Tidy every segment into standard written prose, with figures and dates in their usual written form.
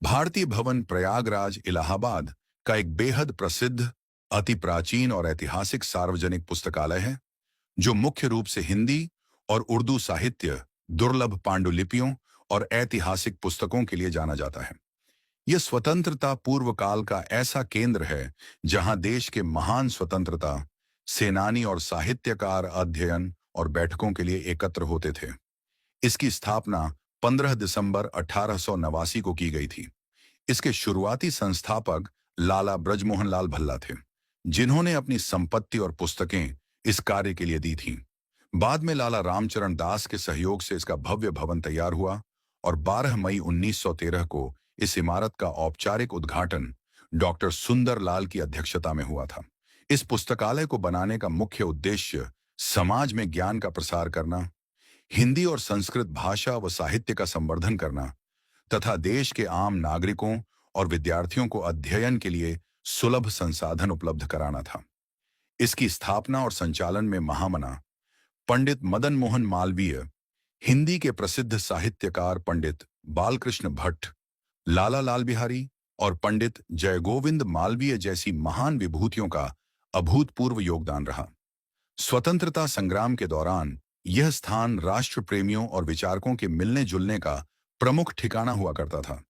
भारतीय भवन प्रयागराज इलाहाबाद का एक बेहद प्रसिद्ध, अति प्राचीन और ऐतिहासिक सार्वजनिक पुस्तकालय है, जो मुख्य रूप से हिंदी और उर्दू साहित्य, दुर्लभ पांडुलिपियों और ऐतिहासिक पुस्तकों के लिए जाना जाता है। यह स्वतंत्रता पूर्व काल का ऐसा केंद्र है जहां देश के महान स्वतंत्रता सेनानी और साहित्यकार अध्ययन और बैठकों के लिए एकत्र होते थे। इसकी स्थापना 15 दिसंबर 1889 को की गई थी। इसके शुरुआती संस्थापक लाला ब्रजमोहन लाल भल्ला थे, जिन्होंने अपनी संपत्ति और पुस्तकें इस कार्य के लिए दी थीं। बाद में लाला रामचरण दास के सहयोग से इसका भव्य भवन तैयार हुआ और 12 मई 1913 को इस इमारत का औपचारिक उद्घाटन डॉक्टर सुंदर लाल की अध्यक्षता में हुआ था। इस पुस्तकालय को बनाने का मुख्य उद्देश्य समाज में ज्ञान का प्रसार करना, हिंदी और संस्कृत भाषा व साहित्य का संवर्धन करना तथा देश के आम नागरिकों और विद्यार्थियों को अध्ययन के लिए सुलभ संसाधन उपलब्ध कराना था। इसकी स्थापना और संचालन में महामना पंडित मदन मोहन मालवीय, हिंदी के प्रसिद्ध साहित्यकार पंडित बालकृष्ण भट्ट, लाला लाल बिहारी और पंडित जयगोविंद मालवीय जैसी महान विभूतियों का अभूतपूर्व योगदान रहा। स्वतंत्रता संग्राम के दौरान यह स्थान राष्ट्र प्रेमियों और विचारकों के मिलने जुलने का प्रमुख ठिकाना हुआ करता था,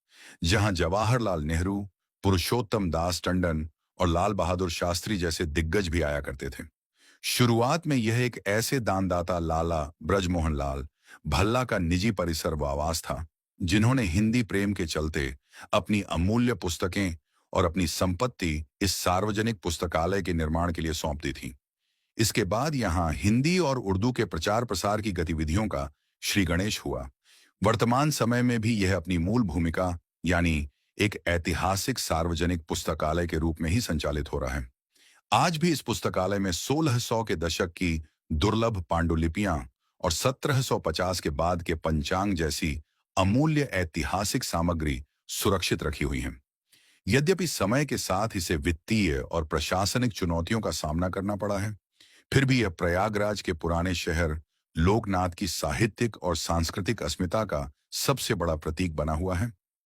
जहां जवाहरलाल नेहरू, पुरुषोत्तम दास टंडन और लाल बहादुर शास्त्री जैसे दिग्गज भी आया करते थे। शुरुआत में यह एक ऐसे दानदाता लाला ब्रजमोहन लाल भल्ला का निजी परिसर व आवास था, जिन्होंने हिंदी प्रेम के चलते अपनी अमूल्य पुस्तकें और अपनी संपत्ति इस सार्वजनिक पुस्तकालय के निर्माण के लिए सौंप दी थी। इसके बाद यहाँ हिंदी और उर्दू के प्रचार प्रसार की गतिविधियों का श्री गणेश हुआ। वर्तमान समय में भी यह अपनी मूल भूमिका यानी एक ऐतिहासिक सार्वजनिक पुस्तकालय के रूप में ही संचालित हो रहा है। आज भी इस पुस्तकालय में 1600 के दशक की दुर्लभ पांडुलिपियां और 1750 के बाद के पंचांग जैसी अमूल्य ऐतिहासिक सामग्री सुरक्षित रखी हुई है। यद्यपि समय के साथ इसे वित्तीय और प्रशासनिक चुनौतियों का सामना करना पड़ा है, फिर भी यह प्रयागराज के पुराने शहर लोकनाथ की साहित्यिक और सांस्कृतिक अस्मिता का सबसे बड़ा प्रतीक बना हुआ है।